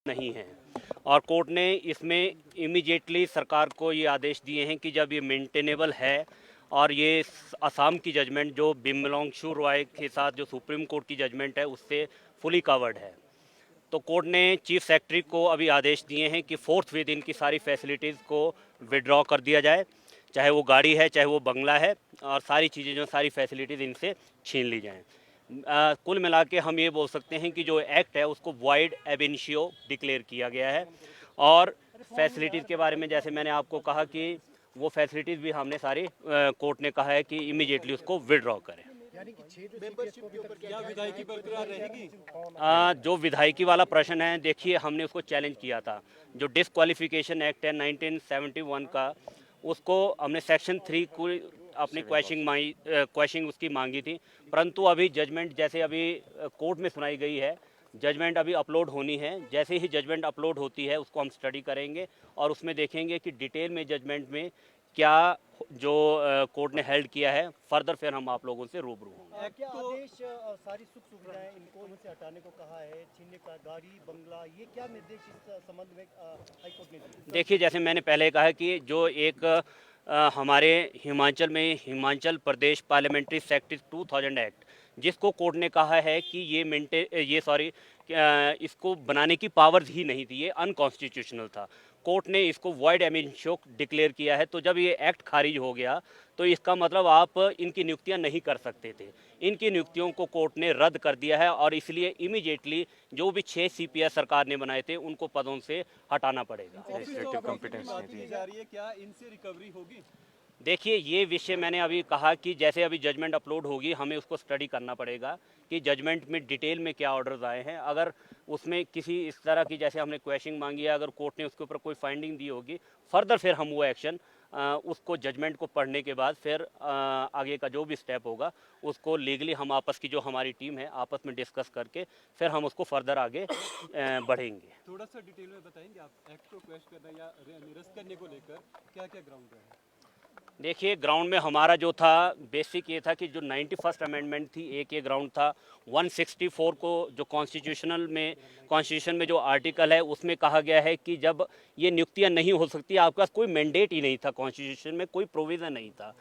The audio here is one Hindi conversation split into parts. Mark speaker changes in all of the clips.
Speaker 1: नहीं है। और कोर्ट ने इसमें इमीडिएटली सरकार को ये आदेश दिए हैं कि जब ये मेंटेनेबल है और ये असम की जजमेंट जो बिमलोंगशु रॉय के साथ जो सुप्रीम कोर्ट की जजमेंट है उससे फुली कवर्ड है, तो कोर्ट ने चीफ सेक्रेटरी को अभी आदेश दिए हैं कि फोर्थ विद इन की सारी फैसिलिटीज़ को विड्रॉ कर दिया जाए, चाहे वो गाड़ी है चाहे वो बंगला है, और सारी चीज़ें जो सारी फैसिलिटीज़ इनसे छीन ली जाएं। कुल मिला के हम ये बोल सकते हैं कि जो एक्ट है उसको वॉइड एब इनिशियो डिक्लेयर किया गया है। और फैसिलिटीज़ के बारे में जैसे मैंने आपको कहा कि वो फैसिलिटीज़ भी हमने सारी कोर्ट ने कहा है कि इमीडिएटली उसको विड्रॉ करें।
Speaker 2: यानी कि 6 मेंबरशिप के ऊपर क्या विधायकी बरकरार रहेगी?
Speaker 1: जो विधायकी वाला प्रश्न है, देखिए हमने उसको चैलेंज किया था। जो डिस्क्वालिफिकेशन एक्ट है 1971 का, उसको हमने सेक्शन 3 को अपनी क्वेश्चनिंग उसकी मांगी थी, परंतु अभी जजमेंट जैसे अभी कोर्ट में सुनाई गई है, जजमेंट अभी अपलोड होनी है। जैसे ही जजमेंट अपलोड होती है उसको हम स्टडी करेंगे और उसमें देखेंगे कि डिटेल में जजमेंट में क्या जो कोर्ट ने हेल्ड किया है, फर्दर फिर हम आप लोगों से रूबरू होंगे।
Speaker 2: क्या आदेश सारी सुख सुविधाएं इनको इनसे हटाने को कहा है, छीनने का गाड़ी बंगला, ये क्या निर्देश इस संबंध में हाईकोर्ट ने दिए?
Speaker 1: देखिए, जैसे मैंने पहले कहा कि जो एक हमारे हिमाचल में Himachal Pradesh parliamentary secretary 2000 act, जिसको कोर्ट ने कहा है कि इसको बनाने की पावर्स ही नहीं थी, ये अनकॉन्स्टिट्यूशनल था। कोर्ट ने इसको वॉइड एमिनियो डिक्लेयर किया है। तो जब ये एक्ट खारिज हो गया तो इसका मतलब आप इनकी नियुक्तियां नहीं कर सकते थे। इनकी नियुक्तियों को कोर्ट ने रद्द कर दिया है और इसलिए इमीडिएटली जो भी 6 सीपीएस सरकार ने बनाए थे उनको पदों से हटाना पड़ेगा।
Speaker 2: क्या इनसे रिकवरी होगी?
Speaker 1: देखिए, ये विषय मैंने अभी कहा कि जैसे अभी जजमेंट अपलोड होगी हमें उसको स्टडी करना पड़ेगा कि जजमेंट में डिटेल में क्या ऑर्डर्स आए हैं। अगर उसमें किसी इस तरह की जैसे हमने क्वेश्चन मांगी है, अगर कोर्ट ने उसके ऊपर कोई फाइंडिंग दी होगी, फर्दर फिर हम वो एक्शन उसको जजमेंट को पढ़ने के बाद फिर आगे का जो भी स्टेप होगा उसको लीगली हम आपस की जो हमारी टीम है आपस में डिस्कस करके फिर हम उसको फर्दर आगे बढ़ेंगे।
Speaker 2: थोड़ा सा डिटेल में बताएंगे आप एक्ट को क्वेश्चन करना या निरस्त करने को लेकर क्या क्या ग्राउंड है?
Speaker 1: देखिए, ग्राउंड में हमारा जो था बेसिक ये था कि जो 91st अमेंडमेंट थी, एक ये ग्राउंड था। 164 को जो कॉन्स्टिट्यूशन में जो आर्टिकल है उसमें कहा गया है कि जब ये नियुक्तियां नहीं हो सकती, आपके पास कोई मैंडेट ही नहीं था, कॉन्स्टिट्यूशन में कोई प्रोविज़न नहीं था।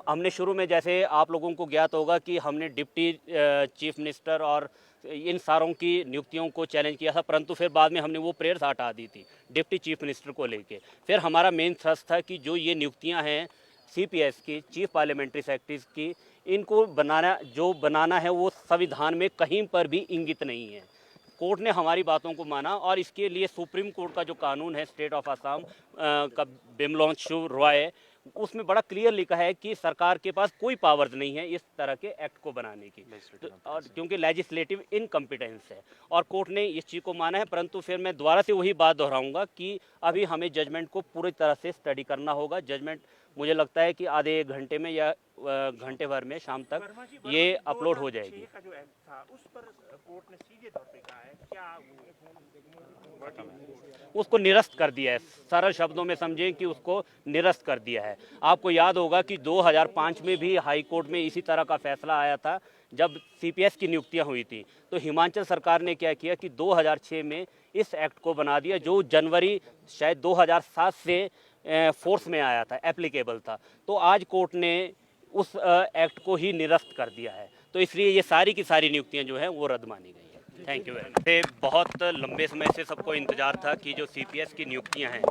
Speaker 1: हमने शुरू में जैसे आप लोगों को ज्ञात होगा कि हमने डिप्टी चीफ मिनिस्टर और इन सारों की नियुक्तियों को चैलेंज किया था, परंतु फिर बाद में हमने वो प्रेयर्स हटा दी थी डिप्टी चीफ मिनिस्टर को लेके। फिर हमारा मेन थ्रस्ट था कि जो ये नियुक्तियां हैं सीपीएस की, चीफ पार्लियामेंट्री सेक्रेटरीज की, इनको बनाना है वो संविधान में कहीं पर भी इंगित नहीं है। कोर्ट ने हमारी बातों को माना और इसके लिए सुप्रीम कोर्ट का जो कानून है स्टेट ऑफ असम का बिमलोंगशु रॉय, उसमें बड़ा क्लियर लिखा है कि सरकार के पास कोई पावर्स नहीं है इस तरह के एक्ट को बनाने की, और क्योंकि लेजिस्लेटिव इनकम्पिटेंस है, और कोर्ट ने इस चीज़ को माना है। परंतु फिर मैं दोबारा से वही बात दोहराऊंगा कि अभी हमें जजमेंट को पूरी तरह से स्टडी करना होगा। जजमेंट मुझे लगता है कि आधे एक घंटे में या घंटे भर में शाम तक ये अपलोड हो जाएगी।
Speaker 3: का जो एक्ट था उस पर कोर्ट ने सीधे तौर पे कहा है क्या
Speaker 1: उसको निरस्त कर दिया है। सरल शब्दों में समझें कि उसको निरस्त कर दिया है। आपको याद होगा कि 2005 में भी हाई कोर्ट में इसी तरह का फैसला आया था जब सीपीएस की नियुक्तियां हुई थी। तो हिमाचल सरकार ने क्या किया कि 2006 में इस एक्ट को बना दिया, जो जनवरी शायद 2007 से फोर्स में आया था, एप्लीकेबल था। तो आज कोर्ट ने उस एक्ट को ही निरस्त कर दिया है, तो इसलिए ये सारी की सारी नियुक्तियां जो हैं वो रद्द मानी गई हैं। Thank you very much. बहुत लंबे समय से सबको इंतजार था कि जो सीपीएस की नियुक्तियां हैं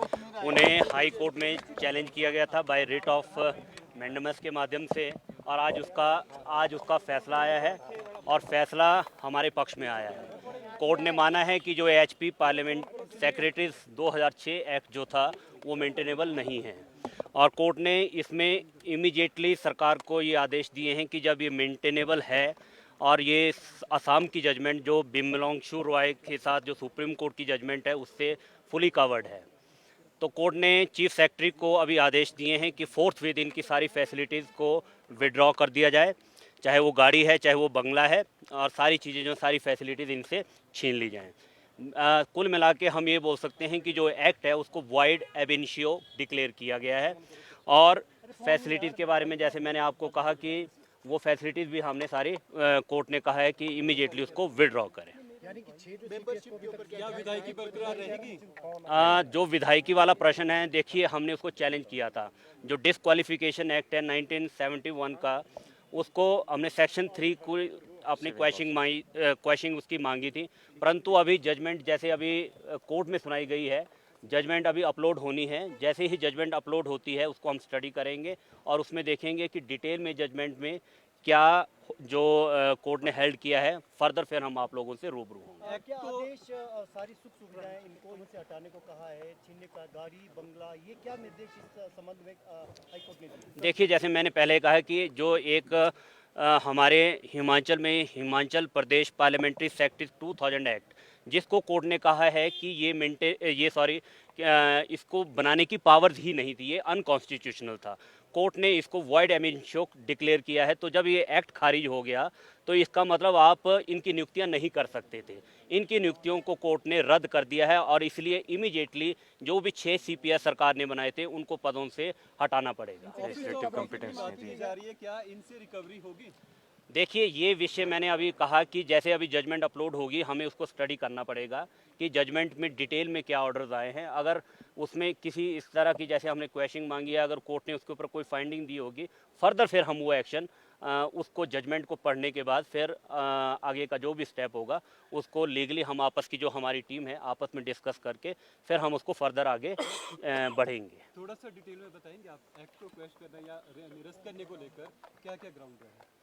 Speaker 1: उन्हें हाई कोर्ट में चैलेंज किया गया था बाय रिट ऑफ मैंडेमस के माध्यम से, और आज उसका फैसला आया है और फैसला हमारे पक्ष में आया है। कोर्ट ने माना है कि जो एचपी पार्लियामेंट सेक्रेटरीज 2006 एक्ट जो था वो मेंटेनेबल नहीं है, और कोर्ट ने इसमें इमीडिएटली सरकार को ये आदेश दिए हैं कि जब ये मेंटेनेबल है और ये असम की जजमेंट जो बिमलोंगशु रॉय के साथ जो सुप्रीम कोर्ट की जजमेंट है उससे फुली कवर्ड है, तो कोर्ट ने चीफ सेक्रेटरी को अभी आदेश दिए हैं कि फोर्थ विद इन की सारी फैसिलिटीज़ को विड्रॉ कर दिया जाए, चाहे वो गाड़ी है चाहे वो बंगला है, और सारी चीज़ें जो सारी फैसिलिटीज़ इनसे छीन ली जाएं। कुल मिला के हम ये बोल सकते हैं कि जो एक्ट है उसको वॉइड एब इनिशियो डिक्लेयर किया गया है। और फैसिलिटीज़ के बारे में जैसे मैंने आपको कहा कि वो फैसिलिटीज़ भी हमने सारी कोर्ट ने कहा है कि इमीडिएटली उसको विड्रॉ करें।
Speaker 2: यानी कि 6
Speaker 4: मेंबरशिप के ऊपर क्या विधायकी बरकरार रहेगी?
Speaker 1: जो विधायकी वाला प्रश्न है, देखिए हमने उसको चैलेंज किया था। जो डिस्क्वालिफिकेशन एक्ट है 1971 का, उसको हमने सेक्शन 3 को अपनी क्वेश्चनिंग उसकी मांगी थी, परंतु अभी जजमेंट जैसे अभी कोर्ट में सुनाई गई है, जजमेंट अभी अपलोड होनी है। जैसे ही जजमेंट अपलोड होती है उसको हम स्टडी करेंगे और उसमें देखेंगे कि डिटेल में जजमेंट में क्या जो कोर्ट ने हेल्ड किया है, फर्दर फिर हम आप लोगों से रूबरू होंगे।
Speaker 2: क्या आदेश सारी सुख सुविधाएं इनको से हटाने को कहा है, छीनने का गाड़ी बंगला, ये क्या निर्देश इस संबंध में हाईकोर्ट ने दिए?
Speaker 1: देखिए, जैसे मैंने पहले कहा कि जो एक हमारे हिमाचल में Himachal Pradesh parliamentary secretary 2000 act, जिसको कोर्ट ने कहा है कि इसको बनाने की पावर्स ही नहीं थी, ये अनकॉन्स्टिट्यूशनल था। कोर्ट ने इसको वॉइड एमिशो डिक्लेयर किया है। तो जब ये एक्ट खारिज हो गया तो इसका मतलब आप इनकी नियुक्तियां नहीं कर सकते थे। इनकी नियुक्तियों को कोर्ट ने रद्द कर दिया है और इसलिए इमीडिएटली जो भी 6 CPS सरकार ने बनाए थे उनको पदों से हटाना पड़ेगा।
Speaker 4: जा रही है, क्या इनसे रिकवरी होगी?
Speaker 1: देखिए, ये विषय मैंने अभी कहा कि जैसे अभी जजमेंट अपलोड होगी हमें उसको स्टडी करना पड़ेगा कि जजमेंट में डिटेल में क्या ऑर्डर्स आए हैं। अगर उसमें किसी इस तरह की जैसे हमने क्वेश्चनिंग मांगी है, अगर कोर्ट ने उसके ऊपर कोई फाइंडिंग दी होगी, फर्दर फिर हम वो एक्शन उसको जजमेंट को पढ़ने के बाद फिर आगे का जो भी स्टेप होगा उसको लीगली हम आपस की जो हमारी टीम है आपस में डिस्कस करके फिर हम उसको फर्दर आगे बढ़ेंगे।
Speaker 4: थोड़ा सा डिटेल में बताएंगे आप एक्ट को क्वेश्चन करना या निरस्त करने को लेकर क्या क्या ग्राउंड है?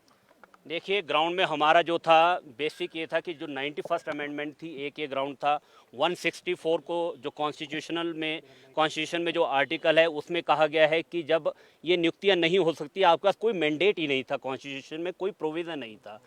Speaker 1: देखिए, ग्राउंड में हमारा जो था बेसिक ये था कि जो 91st अमेंडमेंट थी, एक ये ग्राउंड था। 164 को जो कॉन्स्टिट्यूशन में जो आर्टिकल है उसमें कहा गया है कि जब ये नियुक्तियां नहीं हो सकती, आपके पास कोई मैंडेट ही नहीं था, कॉन्स्टिट्यूशन में कोई प्रोविज़न नहीं था।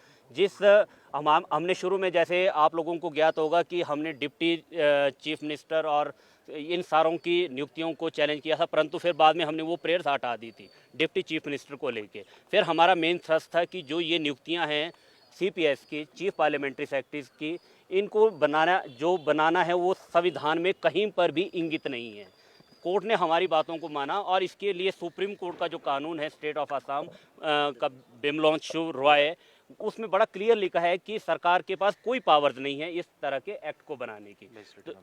Speaker 1: हमने शुरू में जैसे आप लोगों को ज्ञात होगा कि हमने डिप्टी चीफ मिनिस्टर और इन सारों की नियुक्तियों को चैलेंज किया था, परंतु फिर बाद में हमने वो प्रेयर्स हटा दी थी डिप्टी चीफ मिनिस्टर को लेके। फिर हमारा मेन थ्रस्ट था कि जो ये नियुक्तियां हैं CPS की, चीफ पार्लियामेंट्री सेक्रेटरीज की, इनको बनाना है वो संविधान में कहीं पर भी इंगित नहीं है। कोर्ट ने हमारी बातों को माना और इसके लिए सुप्रीम कोर्ट का जो कानून है स्टेट ऑफ असम का बिमलोंगशु रॉय, उसमें बड़ा क्लियर लिखा है कि सरकार के पास कोई पावर्स नहीं है इस तरह के एक्ट को बनाने की,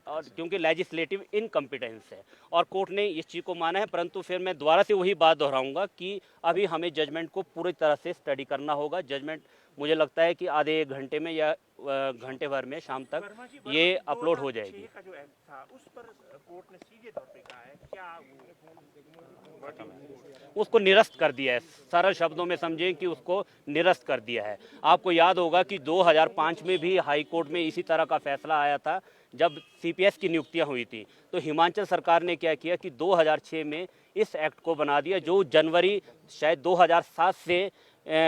Speaker 1: और क्योंकि लेजिस्लेटिव इनकम्पिटेंस है और कोर्ट ने इस चीज़ को माना है। परंतु फिर मैं दोबारा से वही बात दोहराऊंगा कि अभी हमें जजमेंट को पूरी तरह से स्टडी करना होगा। जजमेंट मुझे लगता है कि आधे 1 घंटे में या घंटे भर में शाम तक ये अपलोड हो जाएगी।
Speaker 3: का जो एक्ट था उस पर कोर्ट ने सीधे तौर पे कहा है, क्या
Speaker 1: उसको निरस्त कर दिया है। सरल शब्दों में समझें कि उसको निरस्त कर दिया है। आपको याद होगा कि 2005 में भी हाई कोर्ट में इसी तरह का फैसला आया था जब CPS की नियुक्तियां हुई थी। तो हिमाचल सरकार ने क्या किया कि 2006 में इस एक्ट को बना दिया, जो जनवरी शायद 2007 से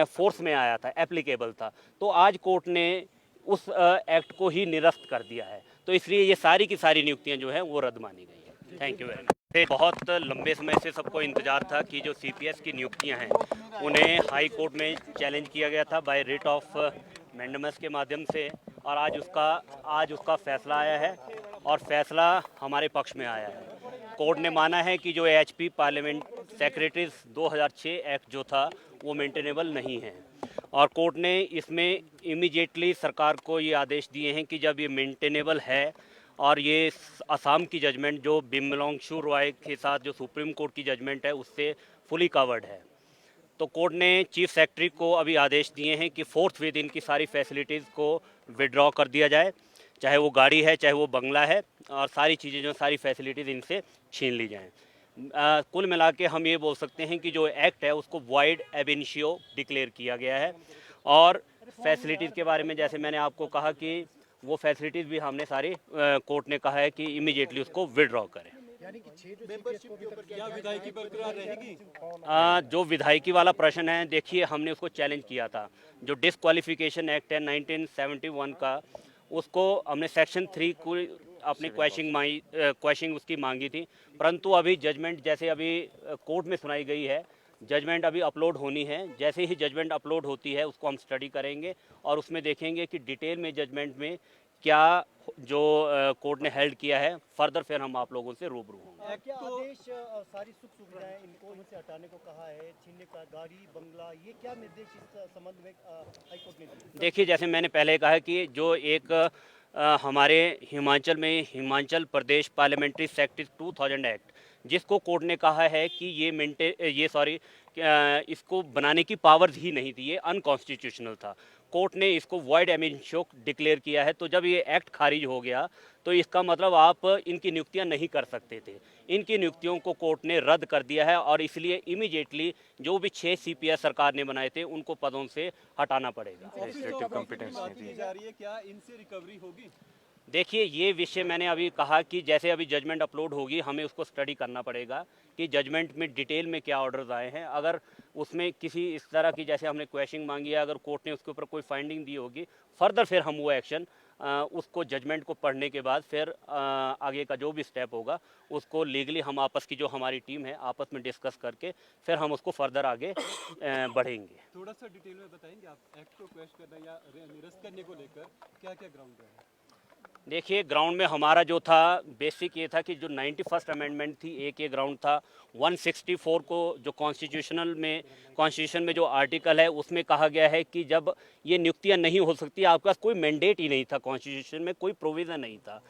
Speaker 1: फोर्स में आया था, एप्लीकेबल था। तो आज कोर्ट ने उस एक्ट को ही निरस्त कर दिया है। तो इसलिए ये सारी की सारी नियुक्तियां जो हैं वो रद्द मानी गई हैं। Thank you very much. बहुत लंबे समय से सबको इंतजार था कि जो CPS की नियुक्तियां हैं उन्हें हाई कोर्ट में चैलेंज किया गया था बाय रिट ऑफ मैंडेमस के माध्यम से, और आज उसका फैसला आया है और फैसला हमारे पक्ष में आया है। कोर्ट ने माना है कि जो HP पार्लियामेंट सेक्रेटरीज 2006 एक्ट जो था वो मेंटेनेबल नहीं है, और कोर्ट ने इसमें इमीडिएटली सरकार को ये आदेश दिए हैं कि जब ये मेंटेनेबल है और ये असम की जजमेंट जो बिमलोंगशु रॉय के साथ जो सुप्रीम कोर्ट की जजमेंट है उससे फुली कवर्ड है, तो कोर्ट ने चीफ सेक्रेटरी को अभी आदेश दिए हैं कि फोर्थ विद इनकी सारी फैसिलिटीज़ को विड्रॉ कर दिया जाए, चाहे वो गाड़ी है चाहे वो बंगला है, और सारी चीज़ें जो सारी फैसिलिटीज़ इनसे छीन ली जाएं। कुल मिला के हम ये बोल सकते हैं कि जो एक्ट है उसको वॉइड एब इनिशियो डिक्लेयर किया गया है, और फैसिलिटीज़ के बारे में जैसे मैंने आपको कहा कि वो फैसिलिटीज़ भी हमने सारी कोर्ट ने कहा है कि इमीडिएटली उसको विड्रॉ करें।
Speaker 2: यानी कि 6
Speaker 4: मेंबरशिप के ऊपर क्या विधायकी बरकरार रहेगी?
Speaker 1: जो विधायकी वाला प्रश्न है, देखिए हमने उसको चैलेंज किया था। जो डिस्क्वालिफिकेशन एक्ट है 1971 का, उसको हमने सेक्शन 3 को अपनी क्वेश्चनिंग उसकी मांगी थी, परंतु अभी जजमेंट जैसे अभी कोर्ट में सुनाई गई है, जजमेंट अभी अपलोड होनी है। जैसे ही जजमेंट अपलोड होती है उसको हम स्टडी करेंगे और उसमें देखेंगे कि डिटेल में जजमेंट में क्या जो कोर्ट ने हेल्ड किया है, फर्दर फिर हम आप लोगों से रूबरू होंगे।
Speaker 2: क्या आदेश सारी सुख सुविधाएं इनको इनसे हटाने को कहा है, छीनने का गाड़ी बंगला, ये क्या निर्देश इस संबंध में हाईकोर्ट ने दिए?
Speaker 1: देखिए, जैसे मैंने पहले कहा कि जो एक हमारे हिमाचल में Himachal Pradesh parliamentary secretary 2000 act, जिसको कोर्ट ने कहा है कि इसको बनाने की पावर्स ही नहीं थी, ये अनकॉन्स्टिट्यूशनल था। कोर्ट ने इसको वॉइड एमिशो डिक्लेयर किया है। तो जब ये एक्ट खारिज हो गया तो इसका मतलब आप इनकी नियुक्तियां नहीं कर सकते थे। इनकी नियुक्तियों को कोर्ट ने रद्द कर दिया है और इसलिए इमीडिएटली जो भी 6 सीपीएस सरकार ने बनाए थे उनको पदों से हटाना पड़ेगा।
Speaker 4: ऑफिसर कॉम्पिटेंस की जा रही है, क्या इनसे रिकवरी होगी?
Speaker 1: देखिए, ये विषय मैंने अभी कहा कि जैसे अभी जजमेंट अपलोड होगी हमें उसको स्टडी करना पड़ेगा कि जजमेंट में डिटेल में क्या ऑर्डर्स आए हैं। अगर उसमें किसी इस तरह की जैसे हमने क्वेश्चनिंग मांगी है, अगर कोर्ट ने उसके ऊपर कोई फाइंडिंग दी होगी, फर्दर फिर हम वो एक्शन उसको जजमेंट को पढ़ने के बाद फिर आगे का जो भी स्टेप होगा उसको लीगली हम आपस की जो हमारी टीम है आपस में डिस्कस करके फिर हम उसको फर्दर आगे बढ़ेंगे।
Speaker 4: थोड़ा सा डिटेल में बताएंगे आप एक्ट को क्वेश्चन करना या निरस्त करने को लेकर क्या क्या ग्राउंड है?
Speaker 1: देखिए, ग्राउंड में हमारा जो था बेसिक ये था कि जो 91st अमेंडमेंट थी एक ये ग्राउंड था। 164 को जो कॉन्स्टिट्यूशन में जो आर्टिकल है उसमें कहा गया है कि जब ये नियुक्तियां नहीं हो सकती, आपके पास कोई मैंडेट ही नहीं था, कॉन्स्टिट्यूशन में कोई प्रोविज़न नहीं था।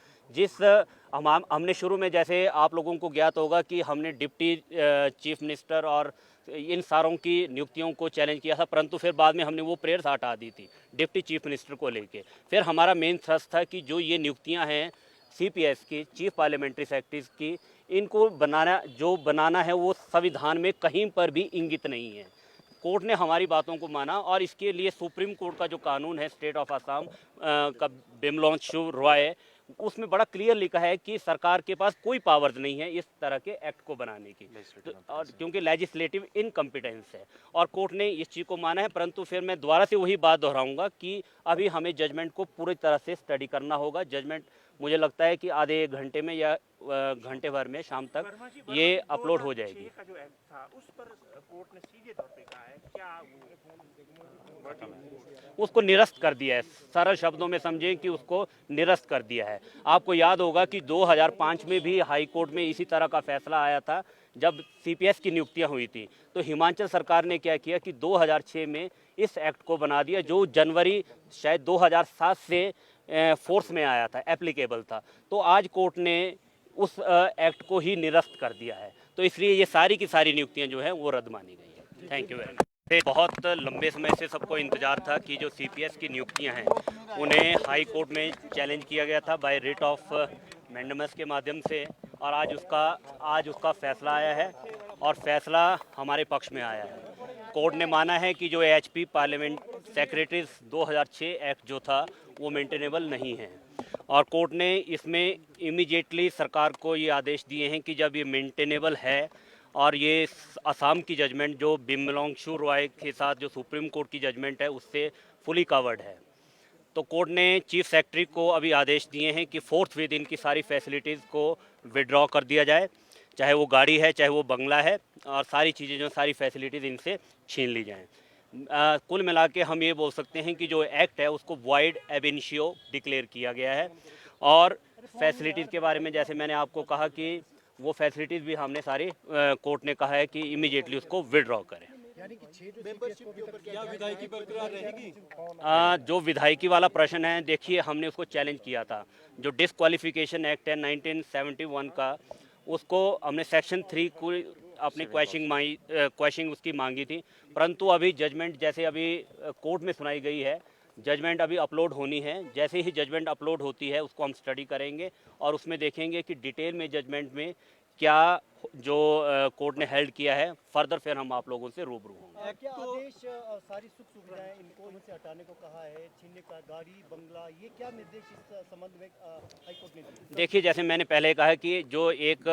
Speaker 1: हमने शुरू में जैसे आप लोगों को ज्ञात होगा कि हमने डिप्टी चीफ मिनिस्टर और इन सारों की नियुक्तियों को चैलेंज किया था, परंतु फिर बाद में हमने वो प्रेयर्स हटा दी थी डिप्टी चीफ मिनिस्टर को लेके। फिर हमारा मेन थ्रस्ट था कि जो ये नियुक्तियां हैं सीपीएस की, चीफ पार्लियामेंट्री सेक्रेटरीज की, इनको बनाना है वो संविधान में कहीं पर भी इंगित नहीं है। कोर्ट ने हमारी बातों को माना और इसके लिए सुप्रीम कोर्ट का जो कानून है स्टेट ऑफ असम का बिमलोंगशु रॉय, उसमें बड़ा क्लियर लिखा है कि सरकार के पास कोई पावर्स नहीं है इस तरह के एक्ट को बनाने की, और क्योंकि लेजिस्लेटिव इनकम्पिटेंस है और कोर्ट ने इस चीज़ को माना है। परंतु फिर मैं दोबारा से वही बात दोहराऊंगा कि अभी हमें जजमेंट को पूरी तरह से स्टडी करना होगा। जजमेंट मुझे लगता है कि आधे एक घंटे में या घंटे भर में शाम तक ये अपलोड हो जाएगी।
Speaker 3: का जो एक्ट था उस पर कोर्ट ने सीधे तौर पे कहा है, क्या
Speaker 1: उसको निरस्त कर दिया है। सरल शब्दों में समझें कि उसको निरस्त कर दिया है। आपको याद होगा कि 2005 में भी हाई कोर्ट में इसी तरह का फैसला आया था जब सीपीएस की नियुक्तियां हुई थी। तो हिमाचल सरकार ने क्या किया कि 2006 में इस एक्ट को बना दिया, जो जनवरी शायद 2007 से फोर्स में आया था, एप्लीकेबल था। तो आज कोर्ट ने उस एक्ट को ही निरस्त कर दिया है। तो इसलिए ये सारी की सारी नियुक्तियां जो हैं वो रद्द मानी गई है। Thank you very much. बहुत लंबे समय से सबको इंतजार था कि जो सीपीएस की नियुक्तियां हैं उन्हें हाई कोर्ट में चैलेंज किया गया था बाय रिट ऑफ मैंडेमस के माध्यम से, और आज उसका फैसला आया है और फैसला हमारे पक्ष में आया है। कोर्ट ने माना है कि जो एचपी पार्लियामेंट सेक्रेटरीज 2006 एक्ट जो था वो मेंटेनेबल नहीं है, और कोर्ट ने इसमें इमीडिएटली सरकार को ये आदेश दिए हैं कि जब ये मेंटेनेबल है और ये असम की जजमेंट जो बिमलोंगशु रॉय के साथ जो सुप्रीम कोर्ट की जजमेंट है उससे फुली कवर्ड है, तो कोर्ट ने चीफ सेक्रेटरी को अभी आदेश दिए हैं कि फोर्थ विद इनकी सारी फैसिलिटीज़ को विड्रॉ कर दिया जाए, चाहे वो गाड़ी है चाहे वो बंगला है, और सारी चीज़ें जो सारी फैसिलिटीज़ इनसे छीन ली जाएं। कुल मिला के हम ये बोल सकते हैं कि जो एक्ट है उसको वॉइड एब इनिशियो डिक्लेयर किया गया है, और फैसिलिटीज़ के बारे में जैसे मैंने आपको कहा कि वो फैसिलिटीज़ भी हमने सारी कोर्ट ने कहा है कि इमीडिएटली उसको विड्रॉ करें।
Speaker 4: क्या विधायकी बरकरार रहेगी?
Speaker 1: जो विधायकी वाला प्रश्न है, देखिए हमने उसको चैलेंज किया था। जो डिसक्वालिफिकेशन एक्ट है 1971 का, उसको हमने सेक्शन 3 को अपनी क्वेश्चनिंग उसकी मांगी थी, परंतु अभी जजमेंट जैसे अभी कोर्ट में सुनाई गई है, जजमेंट अभी अपलोड होनी है। जैसे ही जजमेंट अपलोड होती है उसको हम स्टडी करेंगे और उसमें देखेंगे कि डिटेल में जजमेंट में क्या जो कोर्ट ने हेल्ड किया है, फर्दर फिर हम आप लोगों से रूबरू होंगे।
Speaker 2: क्या आदेश सारी सुख सुविधाएं इनको इनसे हटाने को कहा है, छीनने का गाड़ी बंगला, ये क्या निर्देश इस संबंध में हाईकोर्ट ने दिए?
Speaker 1: देखिए, जैसे मैंने पहले कहा कि जो एक